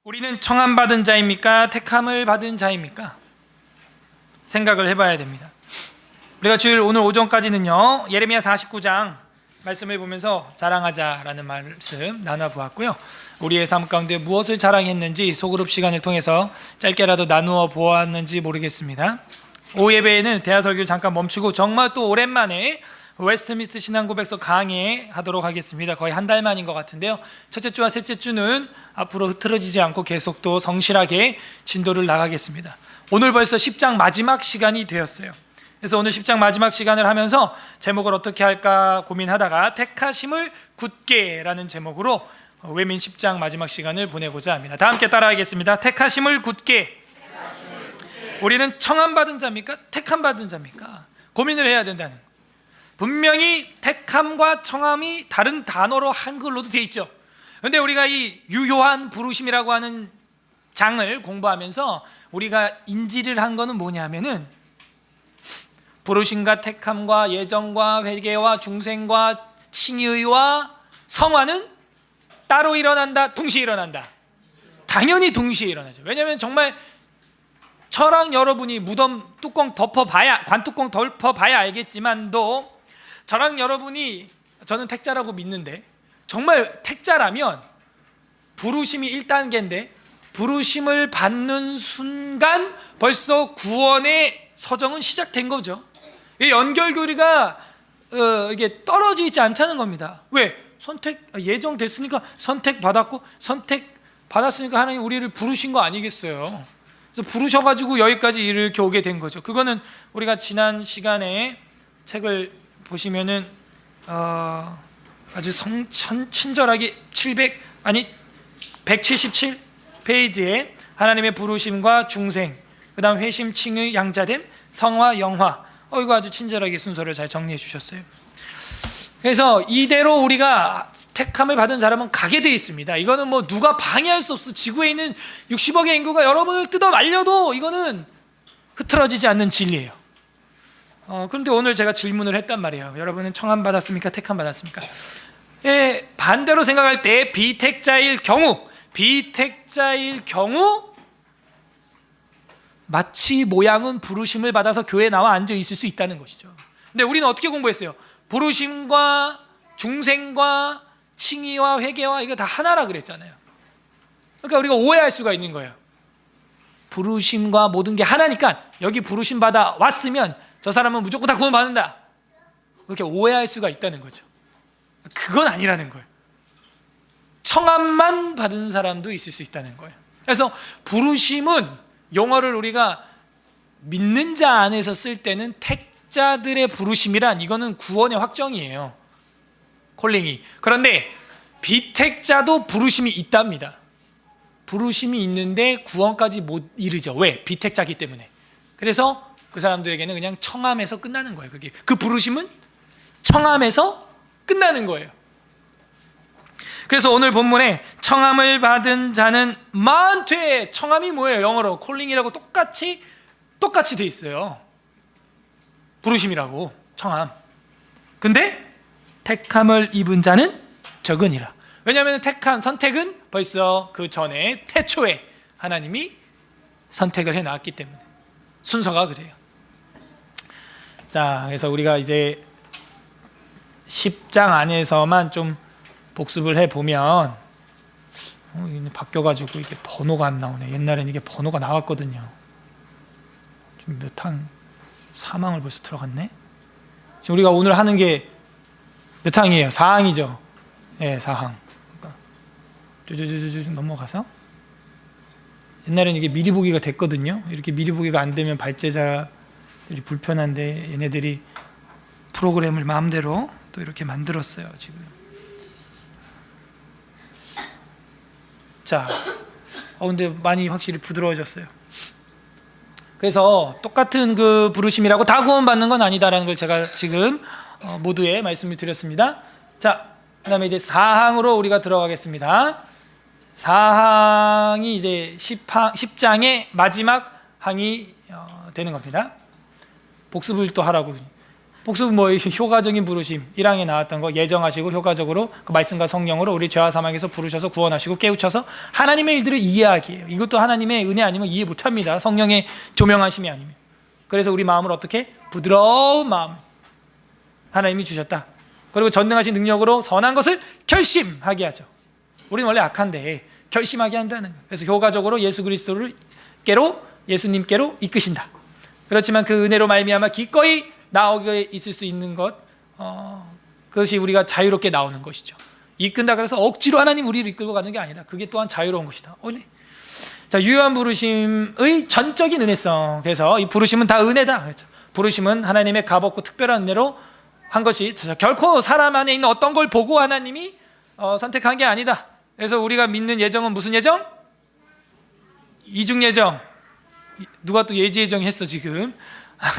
우리는 청함받은 자입니까? 택함을 받은 자입니까? 생각을 해봐야 됩니다. 우리가 주일 오늘 오전까지는요 예레미야 49장 말씀을 보면서 자랑하자라는 말씀 나눠보았고요. 우리의 삶 가운데 무엇을 자랑했는지 소그룹 시간을 통해서 짧게라도 나누어 보았는지 모르겠습니다. 오후 예배에는 대화설교를 잠깐 멈추고 정말 또 오랜만에 웨스트민스터 신앙고백서 강의하도록 하겠습니다. 거의 한 달 만인 것 같은데요. 첫째 주와 셋째 주는 앞으로 흐트러지지 않고 계속 또 성실하게 진도를 나가겠습니다. 오늘 벌써 10장 마지막 시간이 되었어요. 그래서 오늘 10장 마지막 시간을 하면서 제목을 어떻게 할까 고민하다가 택하심을 굳게 라는 제목으로 외민 10장 마지막 시간을 보내고자 합니다. 다 함께 따라하겠습니다. 택하심을 굳게. 우리는 청함받은 자입니까? 택함받은 자입니까? 고민을 해야 된다는 거예요. 분명히 택함과 청함이 다른 단어로 한글로도 되어 있죠. 그런데 우리가 이 유효한 부르심이라고 하는 장을 공부하면서 우리가 인지를 한 거는 뭐냐면은 부르심과 택함과 예정과 회개와 중생과 칭의와 성화는 따로 일어난다, 동시에 일어난다. 당연히 동시에 일어나죠. 왜냐하면 정말 저랑 여러분이 무덤 뚜껑 덮어봐야, 관뚜껑 덮어봐야 알겠지만도 저랑 여러분이, 저는 택자라고 믿는데 정말 택자라면 부르심이 1단계인데 부르심을 받는 순간 벌써 구원의 서정은 시작된 거죠. 이 연결고리가 이게 떨어져 있지 않다는 겁니다. 왜? 예정됐으니까 선택받았고, 선택받았으니까 하나님 우리를 부르신 거 아니겠어요? 그래서 부르셔가지고 여기까지 이렇게 오게 된 거죠. 그거는 우리가 지난 시간에 책을 보시면은 아주 친절하게 177페이지에 하나님의 부르심과 중생, 그 다음 회심, 칭의, 양자됨, 성화, 영화, 이거 아주 친절하게 순서를 잘 정리해 주셨어요. 그래서 이대로 우리가 택함을 받은 자라면 가게 돼 있습니다. 이거는 뭐 누가 방해할 수 없어. 지구에 있는 60억의 인구가 여러분을 뜯어 말려도 이거는 흐트러지지 않는 진리예요. 그런데 오늘 제가 질문을 했단 말이에요. 여러분은 청함 받았습니까? 택함 받았습니까? 반대로 생각할 때 비택자일 경우 마치 모양은 부르심을 받아서 교회에 나와 앉아 있을 수 있다는 것이죠. 근데 우리는 어떻게 공부했어요? 부르심과 중생과 칭의와 회개와 이거 다 하나라 그랬잖아요. 그러니까 우리가 오해할 수가 있는 거예요. 부르심과 모든 게 하나니까 여기 부르심 받아 왔으면 저 사람은 무조건 다 구원 받는다, 그렇게 오해할 수가 있다는 거죠. 그건 아니라는 거예요. 청함만 받은 사람도 있을 수 있다는 거예요. 그래서 부르심은 용어를 우리가 믿는 자 안에서 쓸 때는 택자들의 부르심이란 이거는 구원의 확정이에요. 콜링이. 그런데 비택자도 부르심이 있답니다. 부르심이 있는데 구원까지 못 이르죠. 왜? 비택자기 때문에. 그래서 그 사람들에게는 그냥 청함에서 끝나는 거예요. 그 부르심은 청함에서 끝나는 거예요. 그래서 오늘 본문에 청함을 받은 자는 많되, 청함이 뭐예요? 영어로 콜링이라고 똑같이 돼 있어요. 부르심이라고 청함. 근데 택함을 입은 자는 적으니라. 왜냐하면 선택은 벌써 그 전에 태초에 하나님이 선택을 해놨기 때문에. 순서가 그래요. 자, 그래서 우리가 이제 10장 안에서만 좀 복습을 해보면 바뀌어가지고 이게 번호가 안 나오네. 옛날엔 이게 번호가 나왔거든요. 지금 몇 항? 4항을 벌써 들어갔네. 지금 우리가 오늘 하는 게 몇 항이에요? 4항이죠. 네, 4항. 그러니까 쭉 넘어가서 옛날엔 이게 미리 보기가 됐거든요. 이렇게 미리 보기가 안 되면 발제자들이 불편한데 얘네들이 프로그램을 마음대로 또 이렇게 만들었어요, 지금. 자, 근데 많이 확실히 부드러워졌어요. 그래서 똑같은 그 부르심이라고 다 구원받는 건 아니다라는 걸 제가 지금 모두에 말씀을 드렸습니다. 자, 그 다음에 이제 4항으로 우리가 들어가겠습니다. 4항이 이제 10장의 마지막 항이 되는 겁니다. 복습을 또 하라고. 복습은 뭐 효과적인 부르심 1항에 나왔던 거 예정하시고 효과적으로 그 말씀과 성령으로 우리 죄와 사망에서 부르셔서 구원하시고 깨우쳐서 하나님의 일들을 이해하기예요. 이것도 하나님의 은혜 아니면 이해 못합니다. 성령의 조명하심이 아니면. 그래서 우리 마음을 어떻게? 부드러운 마음 하나님이 주셨다. 그리고 전능하신 능력으로 선한 것을 결심하게 하죠. 우리는 원래 악한데 결심하게 한다는 거예요. 그래서 효과적으로 예수 그리스도께로 예수님께로 이끄신다. 그렇지만 그 은혜로 말미암아 기꺼이 나오게 있을 수 있는 것, 그것이 우리가 자유롭게 나오는 것이죠. 이끈다 그래서 억지로 하나님 우리를 이끌고 가는 게 아니다. 그게 또한 자유로운 것이다. 원래. 자, 유효한 부르심의 전적인 은혜성. 그래서 이 부르심은 다 은혜다. 그렇죠. 부르심은 하나님의 값없고 특별한 은혜로 한 것이 결코 사람 안에 있는 어떤 걸 보고 하나님이 선택한 게 아니다. 그래서 우리가 믿는 예정은 무슨 예정? 이중 예정. 누가 또 예지 예정 했어 지금?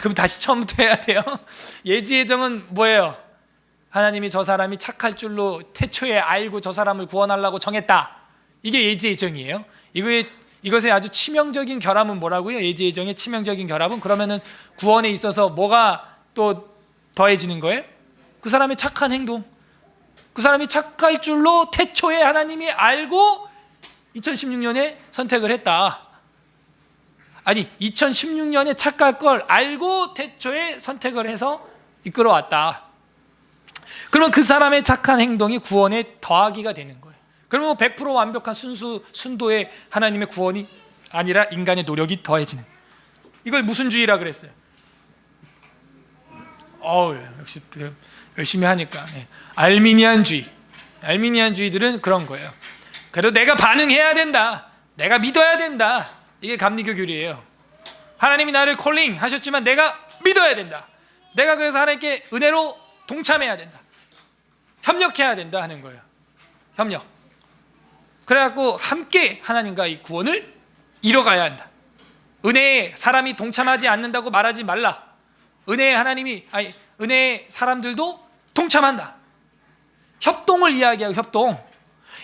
그럼 다시 처음부터 해야 돼요. 예지 예정은 뭐예요? 하나님이 저 사람이 착할 줄로 태초에 알고 저 사람을 구원하려고 정했다. 이게 예지 예정이에요. 이것의 아주 치명적인 결함은 뭐라고요? 예지 예정의 치명적인 결함은 그러면은 구원에 있어서 뭐가 또 더해지는 거예요? 그 사람의 착한 행동, 그 사람이 착할 줄로 태초에 하나님이 알고 2016년에 선택을 했다. 아니 2016년에 착할 걸 알고 태초에 선택을 해서 이끌어왔다. 그러면 그 사람의 착한 행동이 구원에 더하기가 되는 거예요. 그러면 100% 완벽한 순도의 하나님의 구원이 아니라 인간의 노력이 더해지는. 이걸 무슨 주의라 그랬어요? 역시 열심히 하니까. 알미니안주의. 알미니안주의들은 그런 거예요. 그래도 내가 반응해야 된다. 내가 믿어야 된다. 이게 감리교 교리예요. 하나님이 나를 콜링 하셨지만 내가 믿어야 된다. 내가 그래서 하나님께 은혜로 동참해야 된다. 협력해야 된다 하는 거예요. 협력. 그래갖고 함께 하나님과 이 구원을 이뤄가야 한다. 은혜에 사람이 동참하지 않는다고 말하지 말라. 은혜에 사람들도 동참한다. 협동을 이야기하고 협동.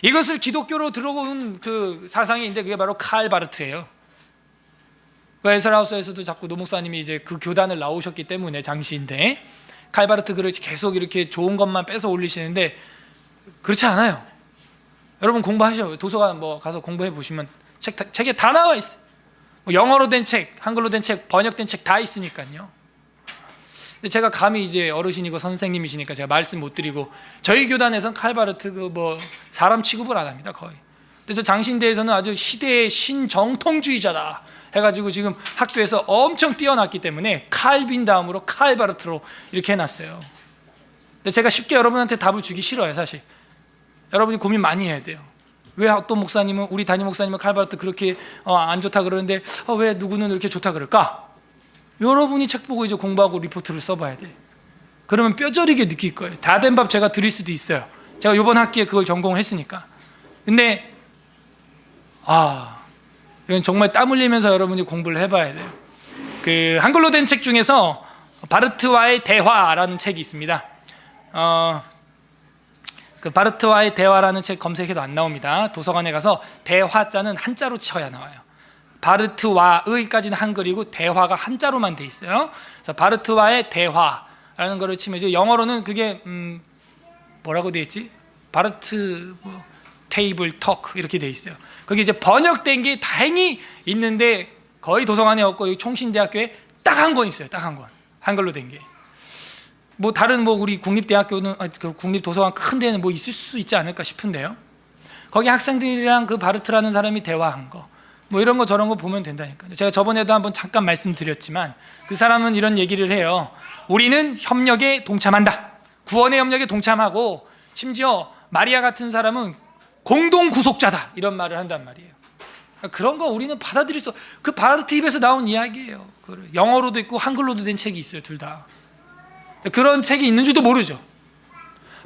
이것을 기독교로 들어온 그 사상이 있는데 그게 바로 칼 바르트예요. 그 에스라하우스에서도 자꾸 노 목사님이 이제 그 교단을 나오셨기 때문에 장시인데 칼 바르트 글을 계속 이렇게 좋은 것만 빼서 올리시는데 그렇지 않아요. 여러분 공부하셔. 도서관 뭐 가서 공부해 보시면 책에 다 나와 있어요. 뭐 영어로 된 책, 한글로 된 책, 번역된 책 다 있으니까요. 근데 제가 감히 이제 어르신이고 선생님이시니까 제가 말씀 못 드리고 저희 교단에서는 칼 바르트 그 사람 취급을 안 합니다 거의. 그래서 장신대에서는 아주 시대의 신정통주의자다 해가지고 지금 학교에서 엄청 뛰어났기 때문에 칼빈 다음으로 칼 바르트로 이렇게 해놨어요. 근데 제가 쉽게 여러분한테 답을 주기 싫어요 사실. 여러분이 고민 많이 해야 돼요. 왜 어떤 목사님은 우리 담임 목사님은 칼 바르트 그렇게 안 좋다 그러는데 왜 누구는 이렇게 좋다 그럴까? 여러분이 책 보고 이제 공부하고 리포트를 써봐야 돼. 그러면 뼈저리게 느낄 거예요. 다 된 밥 제가 드릴 수도 있어요. 제가 이번 학기에 그걸 전공을 했으니까. 근데 이건 정말 땀 흘리면서 여러분이 공부를 해봐야 돼요. 그 한글로 된 책 중에서 바르트와의 대화라는 책이 있습니다. 그 바르트와의 대화라는 책 검색해도 안 나옵니다. 도서관에 가서 대화자는 한자로 쳐야 나와요. 바르트와의까지는 한글이고 대화가 한자로만 돼 있어요. 그래서 바르트와의 대화라는 거를 치면 이제 영어로는 그게 뭐라고 돼 있지? 바르트 테이블 톡 이렇게 돼 있어요. 거기 이제 번역된 게 다행히 있는데 거의 도서관에 없고 여기 총신대학교에 딱 한 권 있어요. 딱 한 권. 한글로 된 게. 뭐 다른 우리 국립대학교는 그 국립도서관 큰 데는 뭐 있을 수 있지 않을까 싶은데요. 거기 학생들이랑 그 바르트라는 사람이 대화한 거. 뭐 이런 거 저런 거 보면 된다니까요. 제가 저번에도 한번 잠깐 말씀드렸지만 그 사람은 이런 얘기를 해요. 우리는 협력에 동참한다. 구원의 협력에 동참하고 심지어 마리아 같은 사람은 공동 구속자다. 이런 말을 한단 말이에요. 그런 거 우리는 받아들일 수 그 바르트 입에서 나온 이야기예요. 영어로도 있고 한글로도 된 책이 있어요. 둘 다. 그런 책이 있는 줄도 모르죠.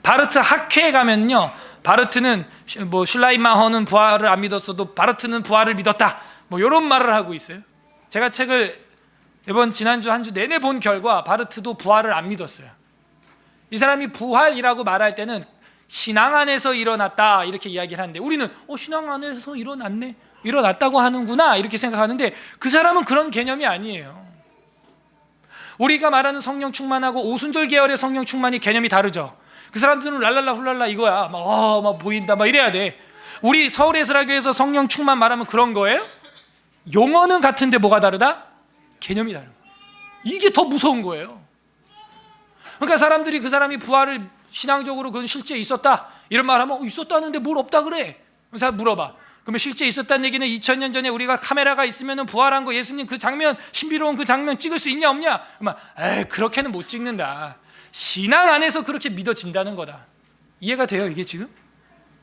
바르트 학회에 가면요. 바르트는 뭐 슐라이마허는 부활을 안 믿었어도 바르트는 부활을 믿었다. 뭐 이런 말을 하고 있어요. 제가 책을 지난주 한 주 내내 본 결과 바르트도 부활을 안 믿었어요. 이 사람이 부활이라고 말할 때는 신앙 안에서 일어났다 이렇게 이야기를 하는데 우리는 신앙 안에서 일어났다고 하는구나 이렇게 생각하는데 그 사람은 그런 개념이 아니에요. 우리가 말하는 성령 충만하고 오순절 계열의 성령 충만이 개념이 다르죠. 그 사람들은 랄랄라 훌랄라 이거야. 막 보인다 막 이래야 돼. 우리 서울예술학교에서 성령 충만 말하면 그런 거예요? 용어는 같은데 뭐가 다르다? 개념이 다른 거예요. 이게 더 무서운 거예요. 그러니까 사람들이 그 사람이 부활을 신앙적으로 그건 실제 있었다 이런 말하면 있었다는데 뭘 없다 그래? 그래서 물어봐. 그러면 실제 있었다는 얘기는 2000년 전에 우리가 카메라가 있으면 부활한 거 예수님 그 장면 신비로운 그 장면 찍을 수 있냐 없냐? 그러면 그렇게는 못 찍는다. 신앙 안에서 그렇게 믿어진다는 거다. 이해가 돼요 이게 지금?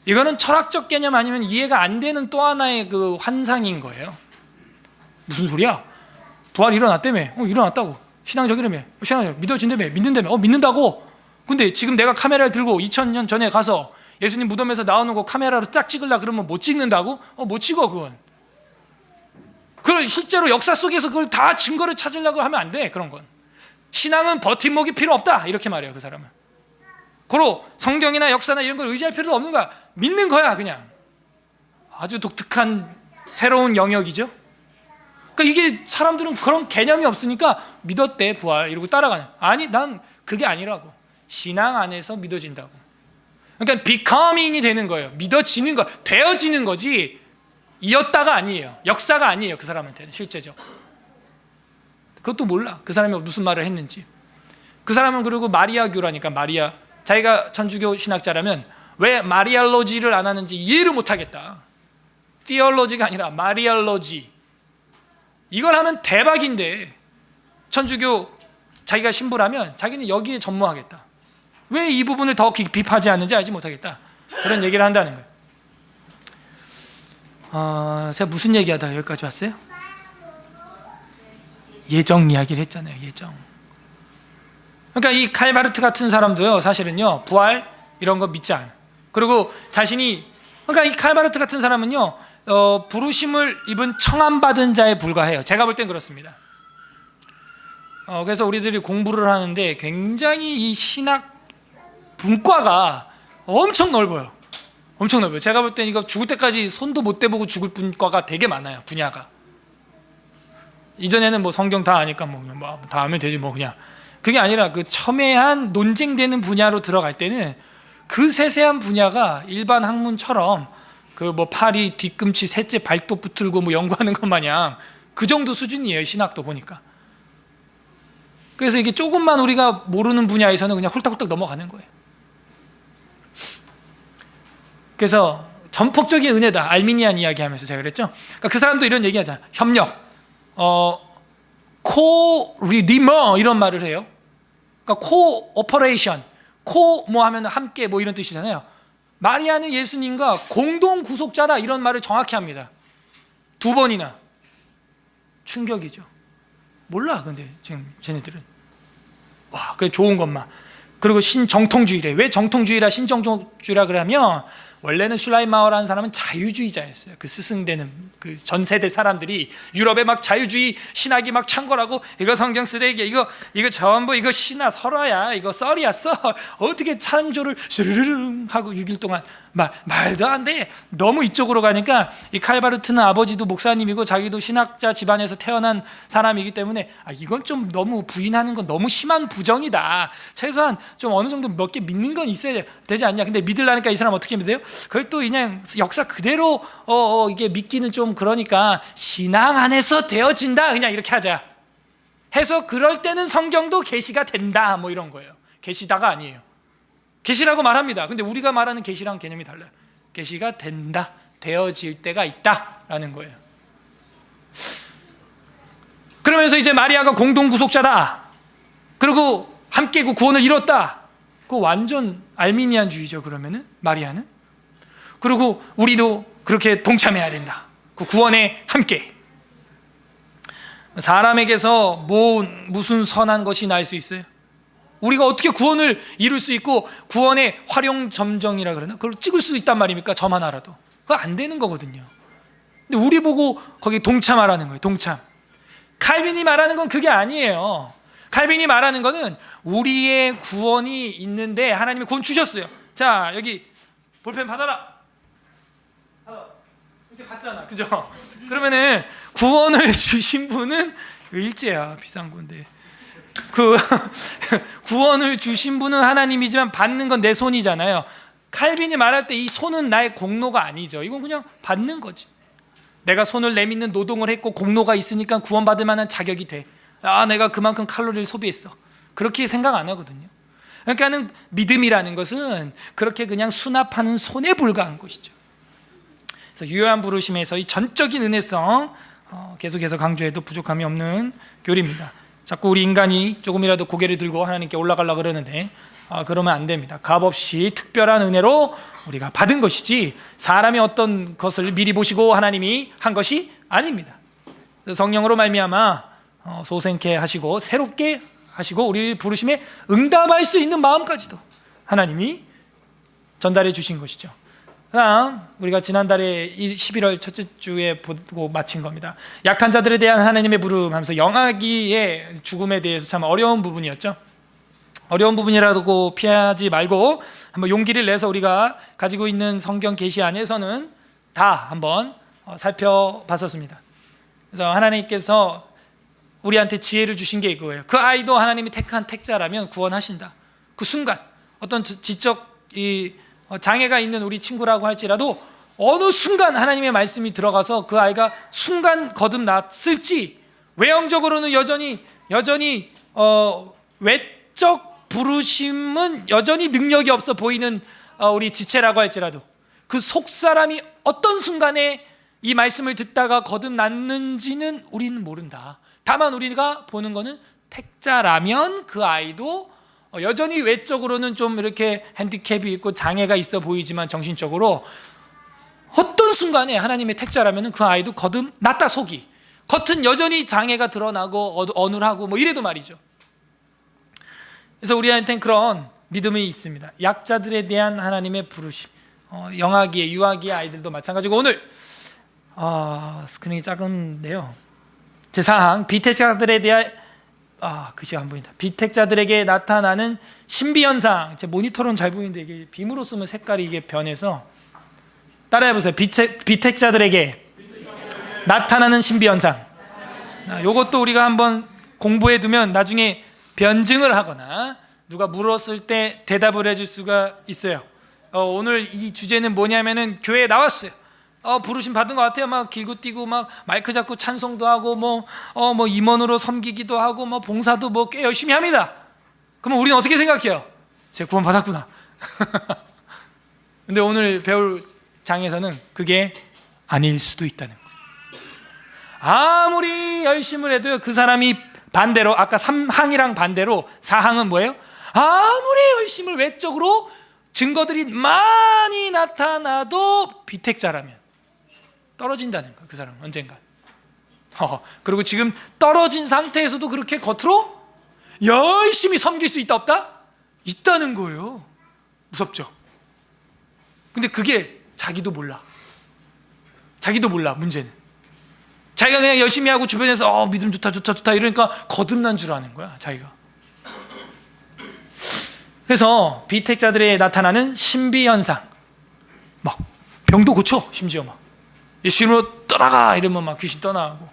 이거는 철학적 개념 아니면 이해가 안 되는 또 하나의 그 환상인 거예요. 무슨 소리야? 부활 일어났다며? 일어났다고. 신앙적이라며? 신앙적 믿어진다며? 믿는다며? 믿는다고? 근데 지금 내가 카메라를 들고 2000년 전에 가서 예수님 무덤에서 나오는 거 카메라로 딱 찍으려 그러면 못 찍는다고? 못 찍어 그건. 그걸 실제로 역사 속에서 그걸 다 증거를 찾으려고 하면 안 돼. 그런 건 신앙은 버팀목이 필요 없다 이렇게 말해요 그 사람은. 고로 성경이나 역사나 이런 걸 의지할 필요도 없는 거야. 믿는 거야 그냥. 아주 독특한 새로운 영역이죠. 그러니까 이게 사람들은 그런 개념이 없으니까 믿었대 부활 이러고 따라가는. 아니 난 그게 아니라고. 신앙 안에서 믿어진다고. 그러니까 becoming이 되는 거예요. 믿어지는 거, 되어지는 거지 이었다가 아니에요. 역사가 아니에요 그 사람한테는 실제적. 그것도 몰라 그 사람이 무슨 말을 했는지. 그 사람은 그리고 마리아교라니까. 마리아 자기가 천주교 신학자라면 왜 마리알로지를 안 하는지 이해를 못하겠다. 티올로지가 아니라 마리알로지. 이걸 하면 대박인데 천주교 자기가 신부라면 자기는 여기에 전무하겠다. 왜 이 부분을 더 깊이 파지 않는지 알지 못하겠다. 그런 얘기를 한다는 거예요. 제가 무슨 얘기하다가 여기까지 왔어요? 예정 이야기를 했잖아요. 예정. 그러니까 이 칼바르트 같은 사람도요 사실은요 부활 이런 거 믿지 않아. 그리고 자신이 그러니까 이 칼바르트 같은 사람은요 부르심을 입은 청함받은 자에 불과해요. 제가 볼 땐 그렇습니다. 그래서 우리들이 공부를 하는데 굉장히 이 신학 분과가 엄청 넓어요. 엄청 넓어요. 제가 볼 땐 이거 죽을 때까지 손도 못 대보고 죽을 분과가 되게 많아요. 분야가. 이전에는 뭐 성경 다 아니까 뭐 다 하면 되지 뭐 그냥. 그게 아니라 그 첨예한 논쟁되는 분야로 들어갈 때는 그 세세한 분야가 일반 학문처럼 그 뭐 팔이 뒤꿈치 셋째 발톱 붙들고 뭐 연구하는 것 마냥 그 정도 수준이에요. 신학도 보니까. 그래서 이게 조금만 우리가 모르는 분야에서는 그냥 훌떡훌떡 넘어가는 거예요. 그래서 전폭적인 은혜다. 알미니안 이야기하면서 제가 그랬죠. 그러니까 그 사람도 이런 얘기하잖아요. 협력, co-redeemer 이런 말을 해요. 그러니까 co-operation, co 뭐 하면 함께 뭐 이런 뜻이잖아요. 마리아는 예수님과 공동 구속자다 이런 말을 정확히 합니다. 2번이나. 충격이죠. 몰라 근데 지금 쟤네들은. 와, 그게 좋은 것만. 그리고 신정통주의래. 왜 정통주의라 신정통주의라 그러면 원래는 슐라인마우라는 사람은 자유주의자였어요. 그 스승되는 그 전 세대 사람들이 유럽에 막 자유주의 신학이 막 창궐하고 이거 성경 쓰레기 이거 전부 이거 신화 설화야 이거 썰이야 썰 어떻게 창조를 슈르르릉 하고 6일 동안 말도 안 돼. 너무 이쪽으로 가니까 이 칼바르트는 아버지도 목사님이고 자기도 신학자 집안에서 태어난 사람이기 때문에 이건 좀 너무 부인하는 건 너무 심한 부정이다. 최소한 좀 어느 정도 몇 개 믿는 건 있어야 되지 않냐. 근데 믿으려니까 이 사람 어떻게 믿어요? 그걸 또 그냥 역사 그대로 이게 믿기는 좀 그러니까 신앙 안에서 되어진다 그냥 이렇게 하자 해서 그럴 때는 성경도 계시가 된다 뭐 이런 거예요. 계시다가 아니에요. 계시라고 말합니다. 근데 우리가 말하는 계시랑 개념이 달라요. 계시가 된다, 되어질 때가 있다라는 거예요. 그러면서 이제 마리아가 공동 구속자다. 그리고 함께 그 구원을 이뤘다. 그 완전 알미니안주의죠. 그러면은 마리아는. 그리고 우리도 그렇게 동참해야 된다. 그 구원에 함께. 사람에게서 무슨 선한 것이 날 수 있어요? 우리가 어떻게 구원을 이룰 수 있고 구원의 활용점정이라 그러나? 그걸 찍을 수 있단 말입니까? 점 하나라도. 그거 안 되는 거거든요. 근데 우리 보고 거기 동참하라는 거예요. 동참. 칼빈이 말하는 건 그게 아니에요. 칼빈이 말하는 거는 우리의 구원이 있는데 하나님이 구원 주셨어요. 자, 여기 볼펜 받아라. 이렇게 받잖아. 그죠? 그러면은 구원을 주신 분은 일제야. 비싼 건데. 그 구원을 주신 분은 하나님이지만 받는 건 내 손이잖아요. 칼빈이 말할 때 이 손은 나의 공로가 아니죠. 이건 그냥 받는 거지. 내가 손을 내딛는 노동을 했고 공로가 있으니까 구원받을 만한 자격이 돼. 내가 그만큼 칼로리를 소비했어. 그렇게 생각 안 하거든요. 그러니까는 믿음이라는 것은 그렇게 그냥 수납하는 손에 불과한 것이죠. 그래서 유효한 부르심에서 이 전적인 은혜성 계속해서 강조해도 부족함이 없는 교리입니다. 자꾸 우리 인간이 조금이라도 고개를 들고 하나님께 올라가려고 그러는데 그러면 안 됩니다. 값없이 특별한 은혜로 우리가 받은 것이지 사람이 어떤 것을 미리 보시고 하나님이 한 것이 아닙니다. 성령으로 말미암아 소생케 하시고 새롭게 하시고 우리를 부르심에 응답할 수 있는 마음까지도 하나님이 전달해 주신 것이죠. 그다음 우리가 지난달에 11월 첫째 주에 보고 마친 겁니다. 약한 자들에 대한 하나님의 부름 하면서 영아기의 죽음에 대해서 참 어려운 부분이었죠. 어려운 부분이라고 피하지 말고 한번 용기를 내서 우리가 가지고 있는 성경 계시 안에서는 다 한번 살펴봤었습니다. 그래서 하나님께서 우리한테 지혜를 주신 게 이거예요. 그 아이도 하나님이 택한 택자라면 구원하신다. 그 순간 어떤 지적 장애가 있는 우리 친구라고 할지라도 어느 순간 하나님의 말씀이 들어가서 그 아이가 순간 거듭났을지 외형적으로는 여전히 외적 부르심은 여전히 능력이 없어 보이는 우리 지체라고 할지라도 그 속사람이 어떤 순간에 이 말씀을 듣다가 거듭났는지는 우리는 모른다. 다만 우리가 보는 거는 택자라면 그 아이도 여전히 외적으로는 좀 이렇게 핸디캡이 있고 장애가 있어 보이지만 정신적으로 어떤 순간에 하나님의 택자라면 그 아이도 거듭났다. 속이 겉은 여전히 장애가 드러나고 어눌하고 뭐 이래도 말이죠. 그래서 우리한테는 그런 믿음이 있습니다. 약자들에 대한 하나님의 부르심, 영아기의 유아기의 아이들도 마찬가지고 오늘 스크린이 작은데요. 제4항 비택자들에 대한 글씨가 안 보인다. 비택자들에게 나타나는 신비현상. 제 모니터로는 잘 보이는데 이게 빔으로 쓰면 색깔이 이게 변해서 따라해보세요. 비택자들에게 나타나는 신비현상. 이것도 우리가 한번 공부해두면 나중에 변증을 하거나 누가 물었을 때 대답을 해줄 수가 있어요. 오늘 이 주제는 뭐냐면은 교회에 나왔어요. 부르심 받은 것 같아요. 막 길고 뛰고 막 마이크 잡고 찬송도 하고 뭐 임원으로 섬기기도 하고 뭐 봉사도 뭐 꽤 열심히 합니다. 그러면 우리는 어떻게 생각해요? 제가 구원 받았구나. 근데 오늘 배울 장에서는 그게 아닐 수도 있다는 거예요. 아무리 열심을 해도 그 사람이 반대로 아까 3항이랑 반대로 4항은 뭐예요? 아무리 열심을 외적으로 증거들이 많이 나타나도 비택자라면 떨어진다는 거야. 그 사람은 언젠가. 그리고 지금 떨어진 상태에서도 그렇게 겉으로 열심히 섬길 수 있다 없다? 있다는 거예요. 무섭죠? 근데 그게 자기도 몰라. 문제는 자기가 그냥 열심히 하고 주변에서 믿음 좋다 이러니까 거듭난 줄 아는 거야. 자기가. 그래서 비택자들에 나타나는 신비현상, 막 병도 고쳐. 심지어 막 예수님으로 떠나가 이러면 막 귀신 떠나고.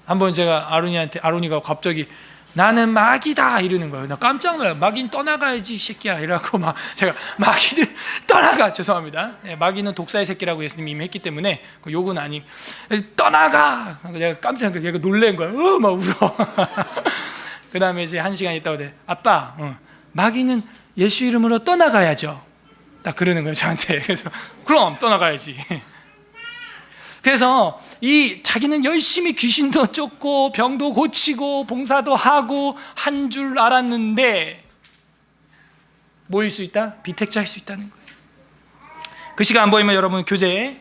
한번 제가 아론이가 갑자기 나는 마귀다 이러는 거예요. 나 깜짝 놀라요. 마귀는 떠나가야지 이 새끼야 이러고 막 제가 마귀는 떠나가. 죄송합니다. 마귀는 독사의 새끼라고 예수님이 이미 했기 때문에 그 욕은 아니. 떠나가. 내가 깜짝 놀라요. 얘가 놀란 거야. 막 울어. 그 다음에 이제 1시간 있다고 돼. 아빠, 마귀는 예수 이름으로 떠나가야죠. 딱 그러는 거예요 저한테. 그래서 그럼 떠나가야지. 그래서 이 자기는 열심히 귀신도 쫓고 병도 고치고 봉사도 하고 한 줄 알았는데 뭐일 수 있다? 비택자일 수 있다는 거예요. 글씨가 안 보이면 여러분 교재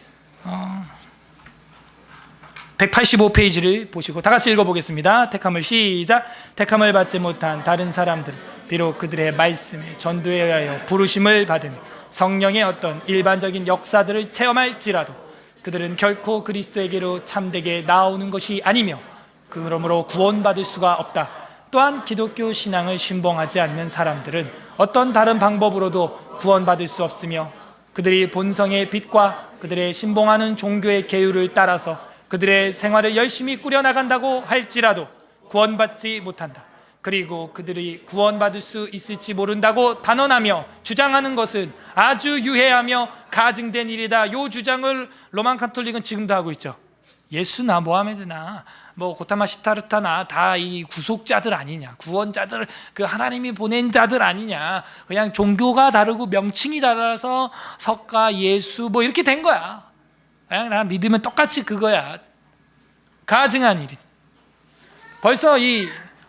185페이지를 보시고 다 같이 읽어보겠습니다. 택함을 시작. 택함을 받지 못한 다른 사람들 비록 그들의 말씀에 전도에 의하여 부르심을 받은 성령의 어떤 일반적인 역사들을 체험할지라도 그들은 결코 그리스도에게로 참되게 나오는 것이 아니며 그러므로 구원받을 수가 없다. 또한 기독교 신앙을 신봉하지 않는 사람들은 어떤 다른 방법으로도 구원받을 수 없으며 그들이 본성의 빛과 그들의 신봉하는 종교의 계율을 따라서 그들의 생활을 열심히 꾸려나간다고 할지라도 구원받지 못한다. 그리고 그들이 구원받을 수 있을지 모른다고 단언하며 주장하는 것은 아주 유해하며 가증된 일이다. 이 주장을 로만 카톨릭은 지금도 하고 있죠. 예수나 모하메드나 뭐 고타마 시타르타나 다 이 구속자들 아니냐, 구원자들, 그 하나님이 보낸 자들 아니냐. 그냥 종교가 다르고 명칭이 달라서 석가, 예수 뭐 이렇게 된 거야. 그냥 나 믿으면 똑같이 그거야. 가증한 일이지. 벌써 이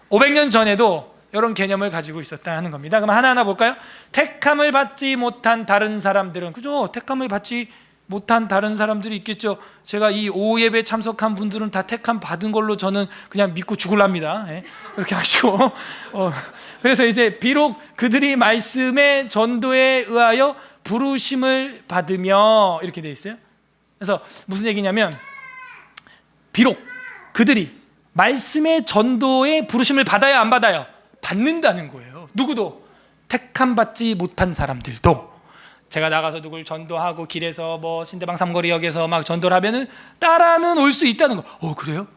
500년 전에도 이런 개념을 가지고 있었다는 겁니다. 그럼 하나하나 볼까요? 택함을 받지 못한 다른 사람들은, 그죠? 택함을 받지 못한 다른 사람들이 있겠죠. 제가 이 오후 예배에 참석한 분들은 다 택함 받은 걸로 저는 그냥 믿고 죽을랍니다. 예? 그렇게 하시고 그래서 이제 비록 그들이 말씀의 전도에 의하여 부르심을 받으며 이렇게 돼 있어요. 그래서 무슨 얘기냐면 비록 그들이 말씀의 전도에 부르심을 받아야 안 받아요? 받는다는 거예요. 누구도 택함 받지 못한 사람들도. 제가 나가서 누굴 전도하고 길에서 뭐 신대방 삼거리역에서 막 전도를 하면은 따라는 올 수 있다는 거. 그래요?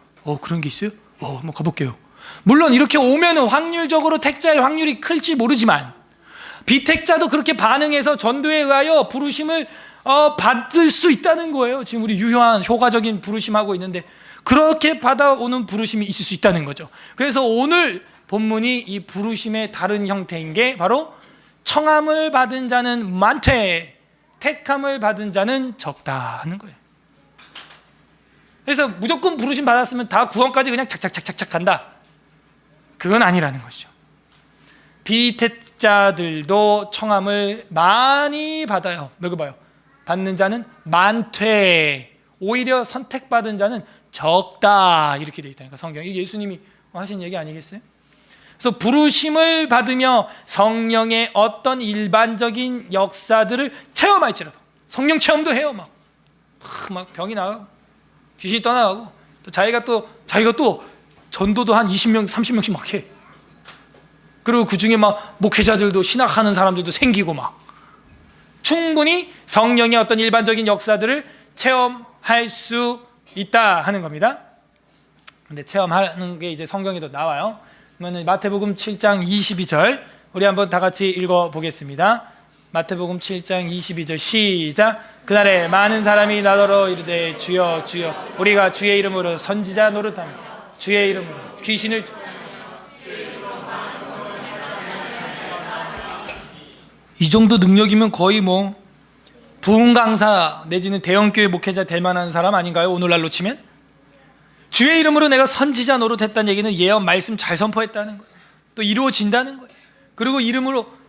그런 게 있어요? 한번 가볼게요. 물론 이렇게 오면은 확률적으로 택자의 확률이 클지 모르지만 비택자도 그렇게 반응해서 전도에 의하여 부르심을 받을 수 있다는 거예요. 지금 우리 유효한 효과적인 부르심하고 있는데 그렇게 받아오는 부르심이 있을 수 있다는 거죠. 그래서 오늘 본문이 이 부르심의 다른 형태인 게 바로 청함을 받은 자는 많되 택함을 받은 자는 적다 하는 거예요. 그래서 무조건 부르심 받았으면 다 구원까지 그냥 착착착착착 간다, 그건 아니라는 것이죠. 비택자들도 청함을 많이 받아요. 몇 개 봐요? 받는 자는 많되 오히려 선택받은 자는 적다, 이렇게 돼 있다니까 성경이. 예수님이 하신 얘기 아니겠어요? 그래서 부르심을 받으며 성령의 어떤 일반적인 역사들을 체험할지라도, 성령 체험도 해요. 막 병이 나요, 귀신이 떠나가고, 또 자기가 또 전도도 한 20명 30명씩 막 해. 그리고 그 중에 막 목회자들도 신학하는 사람들도 생기고 막 충분히 성령의 어떤 일반적인 역사들을 체험할 수 있다 하는 겁니다. 근데 체험하는 게 이제 성경에도 나와요. 그러면 마태복음 7장 22절 우리 한번 다 같이 읽어 보겠습니다. 마태복음 7장 22절 시작. 그날에 많은 사람이 나더러 이르되 주여 주여 우리가 주의 이름으로 선지자 노릇하며 주의 이름으로 귀신을 이 정도 능력이면 거의 뭐 부흥 강사 내지는 대형교회 목회자 될 만한 사람 아닌가요? 오늘날로 치면. 주의 이름으로 내가 선지자 노릇했다는 얘기는 예언 말씀 잘 선포했다는 거예요. 또 이루어진다는 거예요. 그리고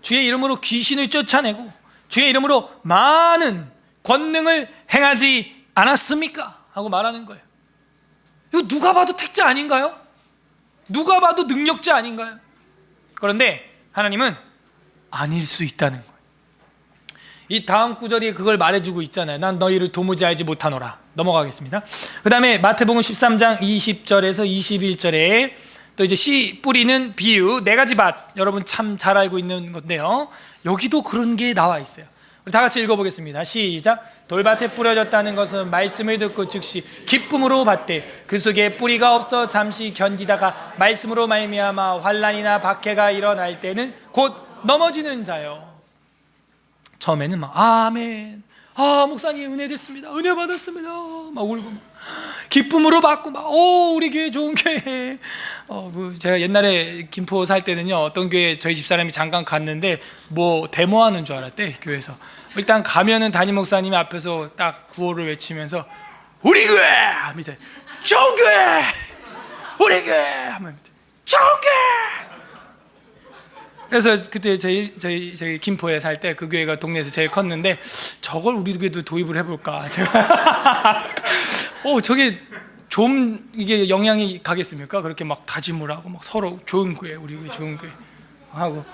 주의 이름으로 귀신을 쫓아내고 주의 이름으로 많은 권능을 행하지 않았습니까? 하고 말하는 거예요. 이거 누가 봐도 택자 아닌가요? 누가 봐도 능력자 아닌가요? 그런데 하나님은 아닐 수 있다는 거예요. 이 다음 구절이 그걸 말해주고 있잖아요. 난 너희를 도무지 알지 못하노라. 넘어가겠습니다. 그 다음에 마태복음 13장 20절에서 21절에 또 이제 씨 뿌리는 비유, 네 가지 밭, 여러분 참 잘 알고 있는 건데요. 여기도 그런 게 나와 있어요. 우리 다 같이 읽어보겠습니다. 시작. 돌밭에 뿌려졌다는 것은 말씀을 듣고 즉시 기쁨으로 받되 그 속에 뿌리가 없어 잠시 견디다가 말씀으로 말미암아 환난이나 박해가 일어날 때는 곧 넘어지는 자요. 처음에는 막 아멘, 목사님 은혜 됐습니다, 은혜 받았습니다 막 울고 막 기쁨으로 받고 막 우리 교회 좋은 교회. 제가 옛날에 김포 살 때는요, 어떤 교회 저희 집사람이 잠깐 갔는데 뭐 데모하는 줄 알았대. 교회에서 일단 가면은 담임 목사님이 앞에서 딱 구호를 외치면서 우리 교회 합니다. 좋은 교회, 우리 교회 하면 좋은 교회. 그래서 그때 저희 김포에 살 때 그 교회가 동네에서 제일 컸는데 저걸 우리 교회도 도입을 해볼까 제가. 저게 좀 이게 영향이 가겠습니까? 그렇게 막 다짐을 하고 막 서로 좋은 교회, 우리 교회 좋은 교회 하고.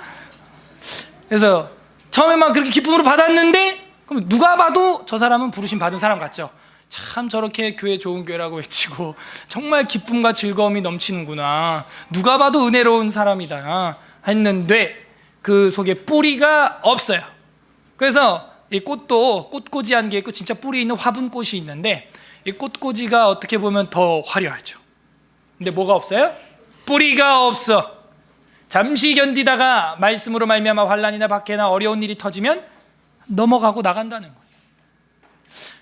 그래서 처음에 막 그렇게 기쁨으로 받았는데 그럼 누가 봐도 저 사람은 부르심 받은 사람 같죠. 참 저렇게 교회 좋은 교회라고 외치고 정말 기쁨과 즐거움이 넘치는구나, 누가 봐도 은혜로운 사람이다 했는데 그 속에 뿌리가 없어요. 그래서 이 꽃도 꽃꽂이한 게 있고 진짜 뿌리 있는 화분꽃이 있는데 이 꽃꽂이가 어떻게 보면 더 화려하죠. 근데 뭐가 없어요? 뿌리가 없어. 잠시 견디다가 말씀으로 말미암아 환난이나 박해나 어려운 일이 터지면 넘어가고 나간다는 거예요.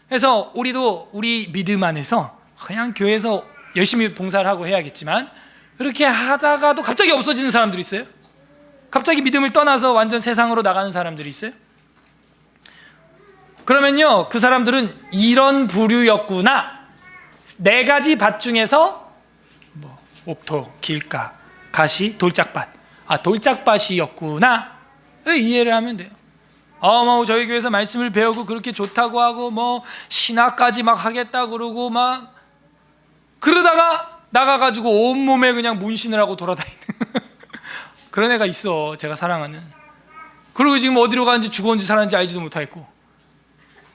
그래서 우리도 우리 믿음 안에서 그냥 교회에서 열심히 봉사를 하고 해야겠지만 그렇게 하다가도 갑자기 없어지는 사람들이 있어요. 갑자기 믿음을 떠나서 완전 세상으로 나가는 사람들이 있어요. 그러면요, 그 사람들은 이런 부류였구나. 4가지 밭 중에서 옥토, 길가, 가시, 돌짝밭. 돌짝밭이었구나. 이해를 하면 돼요. 저희 교회에서 말씀을 배우고 그렇게 좋다고 하고 신학까지 막 하겠다 그러고 그러다가 나가가지고 온몸에 그냥 문신을 하고 돌아다니는 그런 애가 있어. 제가 사랑하는. 그리고 지금 어디로 가는지 죽었는지 살았는지 알지도 못하겠고.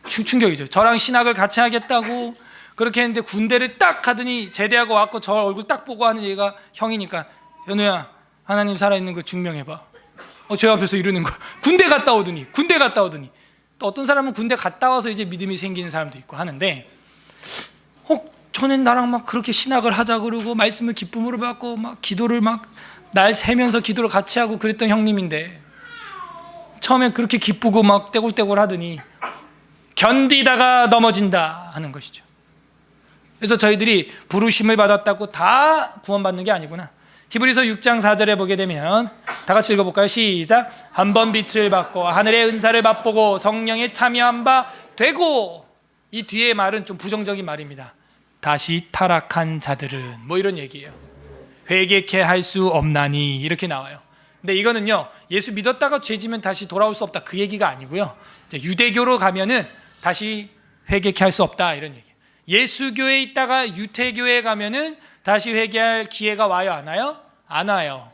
충격이죠. 저랑 신학을 같이 하겠다고 그렇게 했는데 군대를 딱 가더니 제대하고 왔고 저 얼굴 딱 보고 하는 얘가 형이니까, 현우야 하나님 살아있는 거 증명해봐. 제 앞에서 이러는 거야. 군대 갔다 오더니 또 어떤 사람은 군대 갔다 와서 이제 믿음이 생기는 사람도 있고 하는데, 전엔 나랑 막 그렇게 신학을 하자 그러고 말씀을 기쁨으로 받고 막 기도를 막 날 새면서 기도를 같이 하고 그랬던 형님인데 처음엔 그렇게 기쁘고 막 떼굴떼굴 하더니 견디다가 넘어진다 하는 것이죠. 그래서 저희들이 부르심을 받았다고 다 구원받는 게 아니구나. 히브리서 6장 4절에 보게 되면 다 같이 읽어볼까요? 시작. 한 번 빛을 받고 하늘의 은사를 맛보고 성령에 참여한 바 되고. 이 뒤에 말은 좀 부정적인 말입니다. 다시 타락한 자들은 이런 얘기예요. 회개케 할 수 없나니 이렇게 나와요. 근데 이거는요, 예수 믿었다가 죄지면 다시 돌아올 수 없다 그 얘기가 아니고요, 이제 유대교로 가면은 다시 회개케 할 수 없다 이런 얘기예요. 예수교에 있다가 유태교에 가면은 다시 회개할 기회가 와요, 안 와요? 안 와요.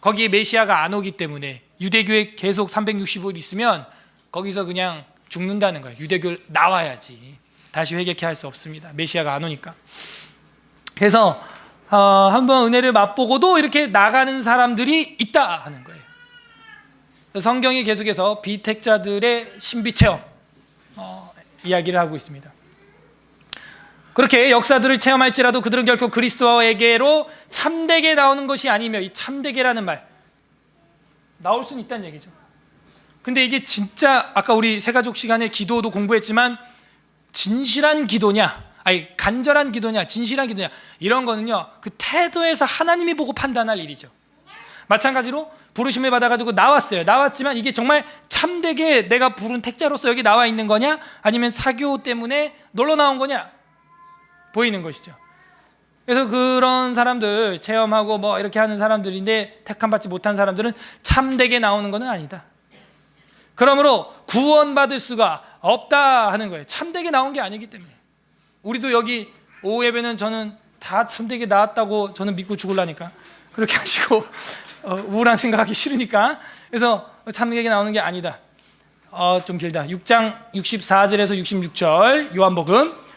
거기에 메시아가 안 오기 때문에 유대교에 계속 365일 있으면 거기서 그냥 죽는다는 거예요. 유대교 나와야지. 다시 회개케 할 수 없습니다. 메시아가 안 오니까. 그래서 한번 은혜를 맛보고도 이렇게 나가는 사람들이 있다 하는 거예요. 성경이 계속해서 비택자들의 신비 체험 이야기를 하고 있습니다. 그렇게 역사들을 체험할지라도 그들은 결코 그리스도에게로 참되게 나오는 것이 아니며, 이 참되게라는 말 나올 수는 있다는 얘기죠. 근데 이게 진짜 아까 우리 새가족 시간에 기도도 공부했지만 진실한 기도냐, 간절한 기도냐, 진실한 기도냐, 이런 거는요, 그 태도에서 하나님이 보고 판단할 일이죠. 마찬가지로 부르심을 받아가지고 나왔지만 이게 정말 참되게 내가 부른 택자로서 여기 나와 있는 거냐, 아니면 사교 때문에 놀러 나온 거냐 보이는 것이죠. 그래서 그런 사람들 체험하고 이렇게 하는 사람들인데 택함 받지 못한 사람들은 참되게 나오는 것은 아니다. 그러므로 구원받을 수가 없다 하는 거예요. 참되게 나온 게 아니기 때문에. 우리도 여기 오후 예배는 저는 다 참되게 나왔다고 저는 믿고 죽으려니까 그렇게 하시고 우울한 생각하기 싫으니까, 그래서 참되게 나오는 게 아니다. 좀 길다. 6장 64절에서 66절 요한복음.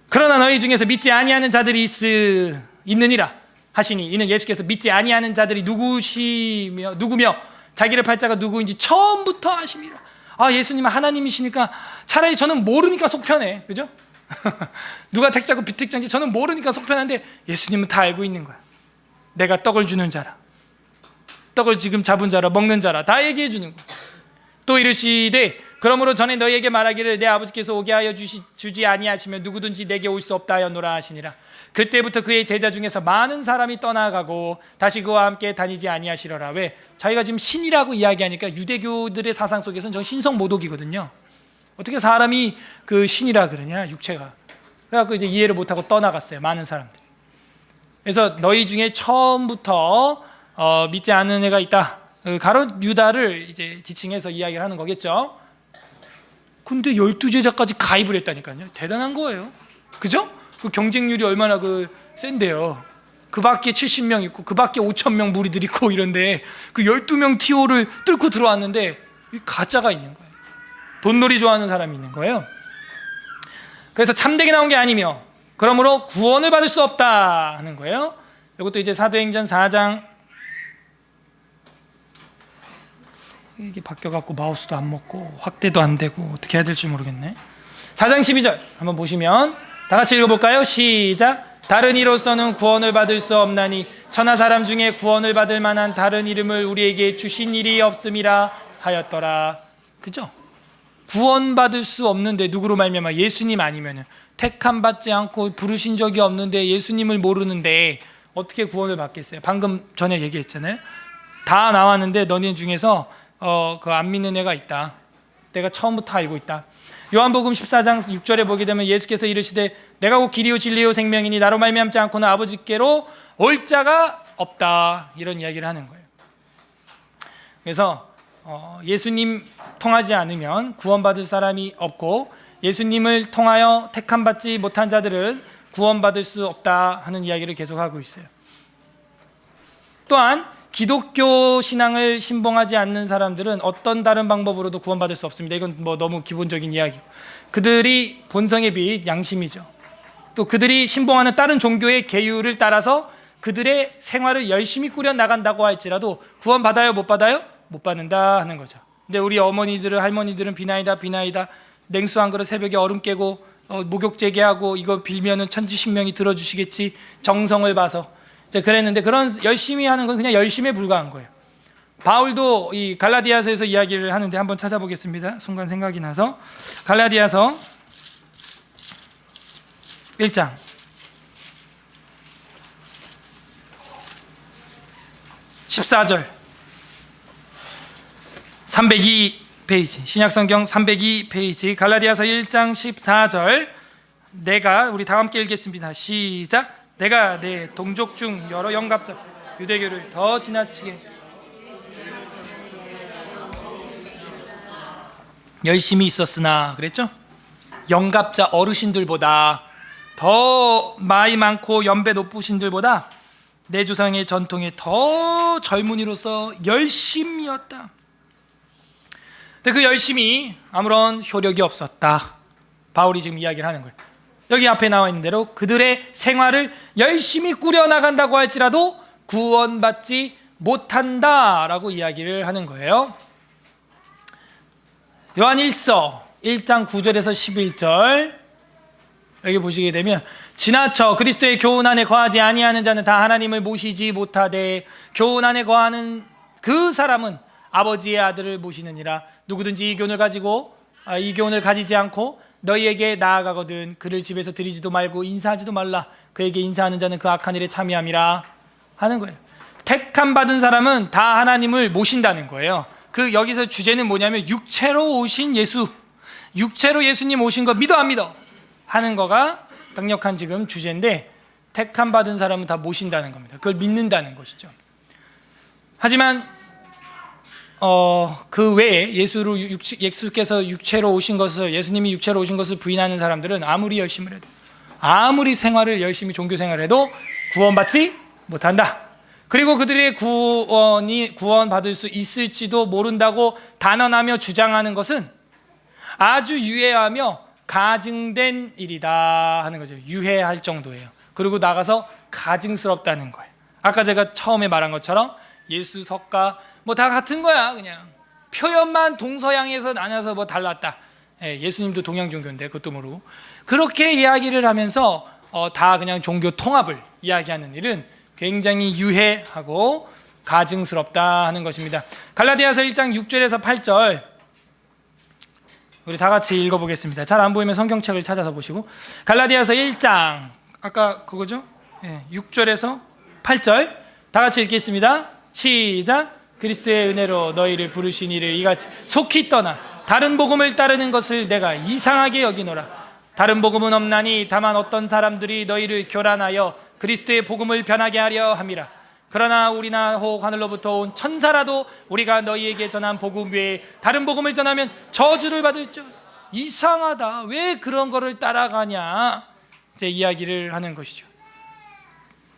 그러나 너희 중에서 믿지 아니하는 자들이 있느니라 하시니 이는 예수께서 믿지 아니하는 자들이 누구며 자기를 팔 자가 누구인지 처음부터 아심이라. 예수님은 하나님이시니까 차라리 저는 모르니까 속 편해, 그죠? 누가 택자고 비택자인지 저는 모르니까 속 편한데 예수님은 다 알고 있는 거야. 내가 떡을 주는 자라, 떡을 지금 잡은 자라, 먹는 자라 다 얘기해 주는 거야. 또 이르시되 그러므로 전에 너희에게 말하기를 내 아버지께서 오게 하여 주지 아니하시면 누구든지 내게 올 수 없다 하였노라 하시니라. 그때부터 그의 제자 중에서 많은 사람이 떠나가고 다시 그와 함께 다니지 아니하시려라. 왜? 자기가 지금 신이라고 이야기하니까 유대교들의 사상 속에서는 저 신성모독이거든요. 어떻게 사람이 그 신이라 그러냐, 육체가. 그래갖고 이제 이해를 못하고 떠나갔어요, 많은 사람들이. 그래서 너희 중에 처음부터 믿지 않는 애가 있다. 가롯 유다를 이제 지칭해서 이야기를 하는 거겠죠. 근데 12제자까지 가입을 했다니까요. 대단한 거예요. 그죠? 그 경쟁률이 얼마나 센데요. 그 밖에 70명 있고 그 밖에 5,000명 무리들 있고 이런데 그 12명 TO를 뚫고 들어왔는데 가짜가 있는 거예요. 돈놀이 좋아하는 사람이 있는 거예요. 그래서 참되게 나온 게 아니며 그러므로 구원을 받을 수 없다 하는 거예요. 이것도 이제 사도행전 4장, 이게 바뀌어갖고 마우스도 안 먹고 확대도 안 되고 어떻게 해야 될지 모르겠네. 4장 12절 한번 보시면 다 같이 읽어볼까요? 시작. 다른 이로서는 구원을 받을 수 없나니 천하 사람 중에 구원을 받을 만한 다른 이름을 우리에게 주신 일이 없음이라 하였더라. 그죠? 구원받을 수 없는데 누구로 말미암아? 예수님 아니면은 택함 받지 않고 부르신 적이 없는데 예수님을 모르는데 어떻게 구원을 받겠어요? 방금 전에 얘기했잖아요. 다 나왔는데 너네 중에서 그 안 믿는 애가 있다. 내가 처음부터 알고 있다. 요한복음 14장 6절에 보게 되면 예수께서 이르시되 내가 곧 길이요 진리요 생명이니 나로 말미암지 않고는 아버지께로 올 자가 없다. 이런 이야기를 하는 거예요. 그래서 예수님 통하지 않으면 구원받을 사람이 없고 예수님을 통하여 택함 받지 못한 자들은 구원받을 수 없다 하는 이야기를 계속하고 있어요. 또한 기독교 신앙을 신봉하지 않는 사람들은 어떤 다른 방법으로도 구원받을 수 없습니다. 이건 뭐 너무 기본적인 이야기. 그들이 본성의 빛 양심이죠. 또 그들이 신봉하는 다른 종교의 계율을 따라서 그들의 생활을 열심히 꾸려 나간다고 할지라도 구원받아요? 못 받아요? 못 받는다 하는 거죠. 근데 우리 어머니들은 할머니들은 비나이다 냉수 한 그릇 새벽에 얼음 깨고 목욕 재개하고 이거 빌면은 천지신명이 들어주시겠지 정성을 봐서 그랬는데 그런 열심히 하는 건 그냥 열심에 불과한 거예요. 바울도 이 갈라디아서에서 이야기를 하는데 한번 찾아보겠습니다. 순간 생각이 나서 갈라디아서 1장 14절 302페이지 신약성경 302페이지 갈라디아서 1장 14절 내가 우리 다 함께 읽겠습니다. 시작. 내가 내 동족 중 여러 영갑자 유대교를 더 지나치게 열심히 있었으나 그랬죠? 영갑자 어르신들보다 더 나이 많고 연배 높으신들보다 내 조상의 전통에 더 젊은이로서 열심이었다. 근데 그 열심이 아무런 효력이 없었다. 바울이 지금 이야기를 하는 거예요. 여기 앞에 나와 있는 대로 그들의 생활을 열심히 꾸려나간다고 할지라도 구원받지 못한다라고 이야기를 하는 거예요. 요한 1서 1장 9절에서 11절 여기 보시게 되면 지나쳐 그리스도의 교훈 안에 거하지 아니하는 자는 다 하나님을 모시지 못하되 교훈 안에 거하는 그 사람은 아버지의 아들을 모시느니라. 누구든지 이 교훈을 가지지 않고 너희에게 나아가거든 그를 집에서 들이지도 말고 인사하지도 말라. 그에게 인사하는 자는 그 악한 일에 참여함이라 하는 거예요. 택함 받은 사람은 다 하나님을 모신다는 거예요. 그 여기서 주제는 뭐냐면 육체로 오신 예수, 육체로 예수님 오신 거 믿어 안 믿어 하는 거가 강력한 지금 주제인데 택함 받은 사람은 다 모신다는 겁니다. 그걸 믿는다는 것이죠. 하지만 그 외에 예수께서 육체로 오신 것을 예수님이 육체로 오신 것을 부인하는 사람들은 아무리 열심을 해도 아무리 생활을 열심히 종교 생활을 해도 구원받지 못한다. 그리고 그들의 구원받을 수 있을지도 모른다고 단언하며 주장하는 것은 아주 유해하며 가증된 일이다 하는 거죠. 유해할 정도예요. 그리고 나가서 가증스럽다는 거예요. 아까 제가 처음에 말한 것처럼 예수 석가 뭐 다 같은 거야. 그냥 표현만 동서양에서 나눠서 뭐 달랐다. 예수님도 동양 종교인데 그것도 모르고 그렇게 이야기를 하면서 다 그냥 종교 통합을 이야기하는 일은 굉장히 유해하고 가증스럽다 하는 것입니다. 갈라디아서 1장 6절에서 8절 우리 다 같이 읽어보겠습니다. 잘 안 보이면 성경책을 찾아서 보시고 갈라디아서 1장 아까 그거죠? 6절에서 8절 다 같이 읽겠습니다. 시작. 그리스도의 은혜로 너희를 부르신 이를 이같이 속히 떠나 다른 복음을 따르는 것을 내가 이상하게 여기노라. 다른 복음은 없나니 다만 어떤 사람들이 너희를 교란하여 그리스도의 복음을 변하게 하려 함이라. 그러나 우리나 혹 하늘로부터 온 천사라도 우리가 너희에게 전한 복음 외에 다른 복음을 전하면 저주를 받을 줄. 이상하다. 왜 그런 거를 따라가냐 이제 이야기를 하는 것이죠.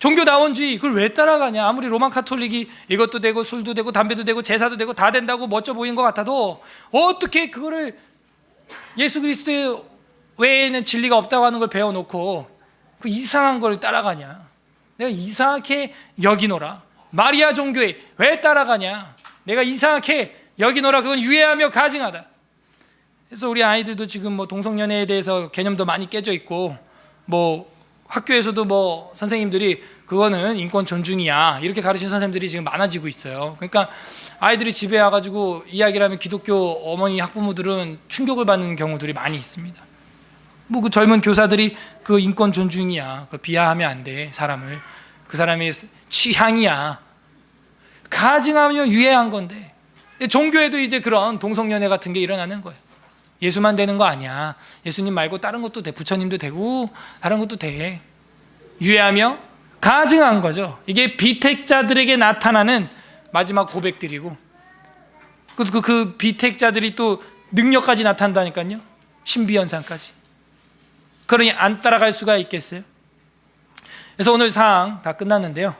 종교다원주의 그걸 왜 따라가냐. 아무리 로마 카톨릭이 이것도 되고 술도 되고 담배도 되고 제사도 되고 다 된다고 멋져 보이는 것 같아도 어떻게 그거를 예수 그리스도 외에는 진리가 없다고 하는 걸 배워놓고 그 이상한 걸 따라가냐. 내가 이상하게 여기노라. 마리아 종교에 왜 따라가냐. 내가 이상하게 여기노라. 그건 유해하며 가증하다. 그래서 우리 아이들도 지금 뭐 동성연애에 대해서 개념도 많이 깨져 있고 뭐 학교에서도 뭐 선생님들이 그거는 인권 존중이야 이렇게 가르치는 선생님들이 지금 많아지고 있어요. 그러니까 아이들이 집에 와가지고 이야기를 하면 기독교 어머니 학부모들은 충격을 받는 경우들이 많이 있습니다. 뭐 그 젊은 교사들이 그 인권 존중이야, 그 비하하면 안 돼 사람을, 그 사람의 취향이야, 가증하면 유해한 건데, 종교에도 이제 그런 동성연애 같은 게 일어나는 거예요. 예수만 되는 거 아니야, 예수님 말고 다른 것도 돼, 부처님도 되고 다른 것도 돼. 유해하며 가증한 거죠. 이게 비택자들에게 나타나는 마지막 고백들이고, 그 비택자들이 또 능력까지 나타난다니까요. 신비현상까지. 그러니 안 따라갈 수가 있겠어요? 그래서 오늘 사항 다 끝났는데요.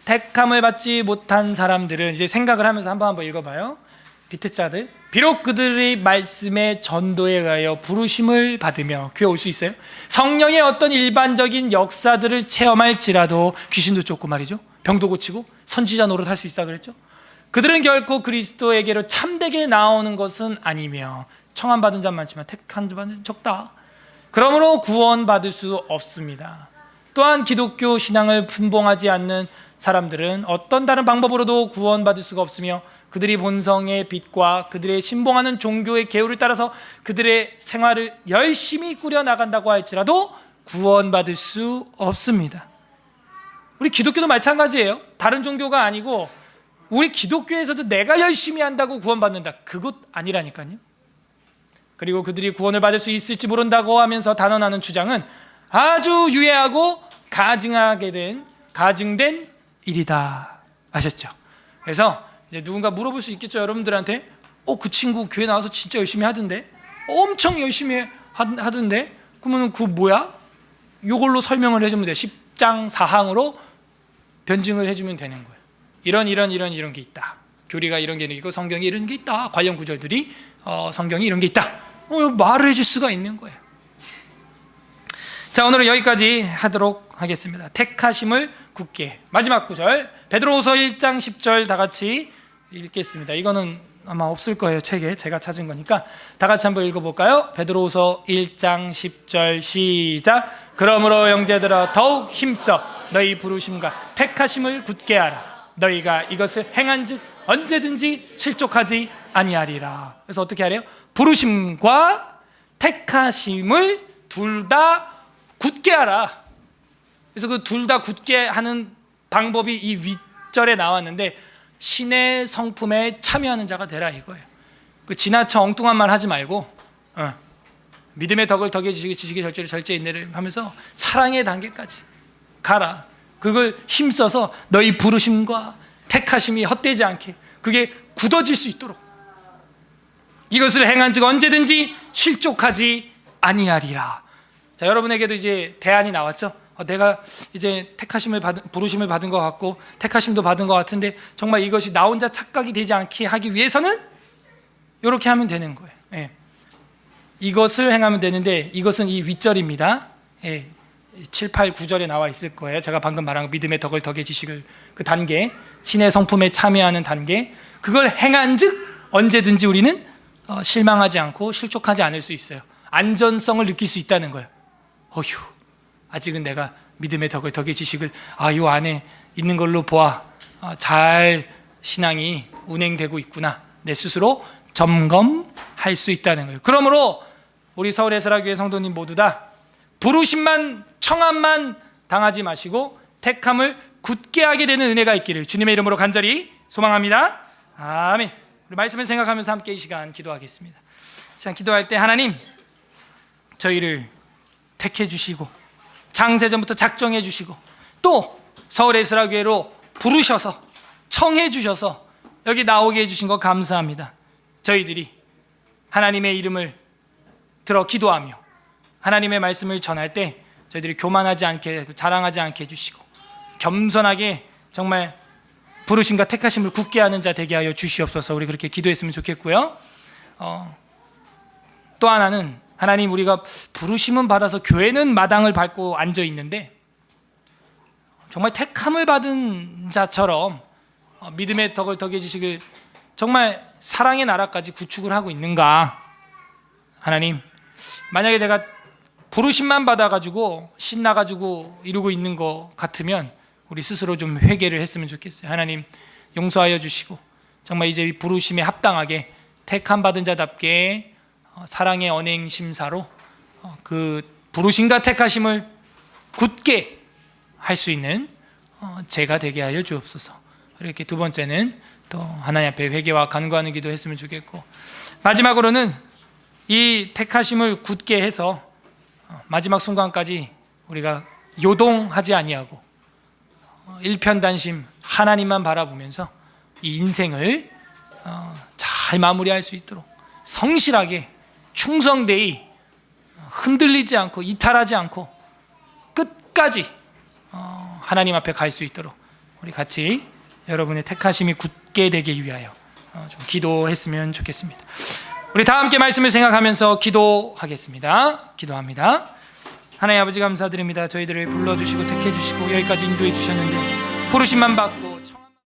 택함을 받지 못한 사람들은 이제 생각을 하면서 한번 읽어봐요. 비택자들, 비록 그들의 말씀의 전도에 의하여 부르심을 받으며 교회 올 수 있어요. 성령의 어떤 일반적인 역사들을 체험할지라도, 귀신도 쫓고 말이죠, 병도 고치고 선지자 노릇 할 수 있다 그랬죠. 그들은 결코 그리스도에게로 참되게 나오는 것은 아니며 청함받은 자는 많지만 택한 자는 적다. 그러므로 구원받을 수 없습니다. 또한 기독교 신앙을 분봉하지 않는 사람들은 어떤 다른 방법으로도 구원받을 수가 없으며, 그들이 본성의 빛과 그들의 신봉하는 종교의 계율을 따라서 그들의 생활을 열심히 꾸려나간다고 할지라도 구원받을 수 없습니다. 우리 기독교도 마찬가지예요. 다른 종교가 아니고 우리 기독교에서도 내가 열심히 한다고 구원받는다, 그것 아니라니까요. 그리고 그들이 구원을 받을 수 있을지 모른다고 하면서 단언하는 주장은 아주 유해하고 가증된 일이다. 아셨죠? 그래서 이제 누군가 물어볼 수 있겠죠, 여러분들한테. 그 친구 교회 나와서 진짜 열심히 하던데, 엄청 열심히 하던데, 그러면 그 뭐야? 이걸로 설명을 해주면 돼. 10장 4항으로 변증을 해주면 되는 거예요. 이런 게 있다. 교리가 이런 게 있고 성경이 이런 게 있다. 관련 구절들이 성경이 이런 게 있다. 말을 해줄 수가 있는 거예요. 자, 오늘은 여기까지 하도록 하겠습니다. 택하심을 굳게. 마지막 구절, 베드로후서 1장 10절 다 같이 읽겠습니다. 이거는 아마 없을 거예요, 책에. 제가 찾은 거니까 다 같이 한번 읽어볼까요? 베드로후서 1장 10절 시작. 그러므로 형제들아 더욱 힘써 너희 부르심과 택하심을 굳게 하라. 너희가 이것을 행한즉 언제든지 실족하지 아니하리라. 그래서 어떻게 하래요? 부르심과 택하심을 둘 다 굳게 하라. 그래서 그 둘 다 굳게 하는 방법이 이 윗절에 나왔는데, 신의 성품에 참여하는 자가 되라 이거예요. 그 지나쳐 엉뚱한 말 하지 말고 믿음의 덕을 덕에 지식의 절제를 절제의 인내를 하면서 사랑의 단계까지 가라. 그걸 힘써서 너희 부르심과 택하심이 헛되지 않게, 그게 굳어질 수 있도록, 이것을 행한즉 언제든지 실족하지 아니하리라. 자, 여러분에게도 이제 대안이 나왔죠. 내가 이제 부르심을 받은 것 같고 택하심도 받은 것 같은데, 정말 이것이 나 혼자 착각이 되지 않게 하기 위해서는 이렇게 하면 되는 거예요. 예. 이것을 행하면 되는데, 이것은 이 윗절입니다. 예. 7, 8, 9절에 나와 있을 거예요. 제가 방금 말한 믿음의 덕을 덕의 지식을, 그 단계, 신의 성품에 참여하는 단계, 그걸 행한즉 언제든지 우리는 실망하지 않고 실족하지 않을 수 있어요. 안전성을 느낄 수 있다는 거예요. 어휴, 아직은 내가 믿음의 덕을 덕의 지식을 요 안에 있는 걸로 보아 잘 신앙이 운행되고 있구나, 내 스스로 점검할 수 있다는 거예요. 그러므로 우리 서울에스라교회 성도님 모두 다 부르심만, 청함만 당하지 마시고 택함을 굳게 하게 되는 은혜가 있기를 주님의 이름으로 간절히 소망합니다. 아멘. 우리 말씀을 생각하면서 함께 이 시간 기도하겠습니다. 자, 기도할 때 하나님, 저희를 택해 주시고 창세전부터 작정해 주시고 또 서울에스라교회로 부르셔서 청해 주셔서 여기 나오게 해주신 거 감사합니다. 저희들이 하나님의 이름을 들어 기도하며 하나님의 말씀을 전할 때 저희들이 교만하지 않게, 자랑하지 않게 해주시고 겸손하게 정말 부르심과 택하심을 굳게 하는 자 되게 하여 주시옵소서. 우리 그렇게 기도했으면 좋겠고요. 또 하나는, 하나님, 우리가 부르심은 받아서 교회는 마당을 밟고 앉아 있는데 정말 택함을 받은 자처럼 믿음의 덕을 덕해 주시길, 정말 사랑의 나라까지 구축을 하고 있는가? 하나님, 만약에 제가 부르심만 받아가지고 신나가지고 이러고 있는 것 같으면 우리 스스로 좀 회개를 했으면 좋겠어요. 하나님 용서하여 주시고 정말 이제 이 부르심에 합당하게 택함 받은 자답게 사랑의 언행 심사로 그 부르심과 택하심을 굳게 할 수 있는 제가 되게 하여 주옵소서. 이렇게 두 번째는 또 하나님 앞에 회개와 간구하는 기도했으면 좋겠고, 마지막으로는 이 택하심을 굳게 해서 마지막 순간까지 우리가 요동하지 아니하고 일편단심 하나님만 바라보면서 이 인생을 잘 마무리할 수 있도록 성실하게 충성되이 흔들리지 않고 이탈하지 않고 끝까지 하나님 앞에 갈 수 있도록 우리 같이 여러분의 택하심이 굳게 되기 위하여 좀 기도했으면 좋겠습니다. 우리 다 함께 말씀을 생각하면서 기도하겠습니다. 기도합니다. 하나님 아버지 감사드립니다. 저희들을 불러주시고 택해주시고 여기까지 인도해 주셨는데 부르심만 받고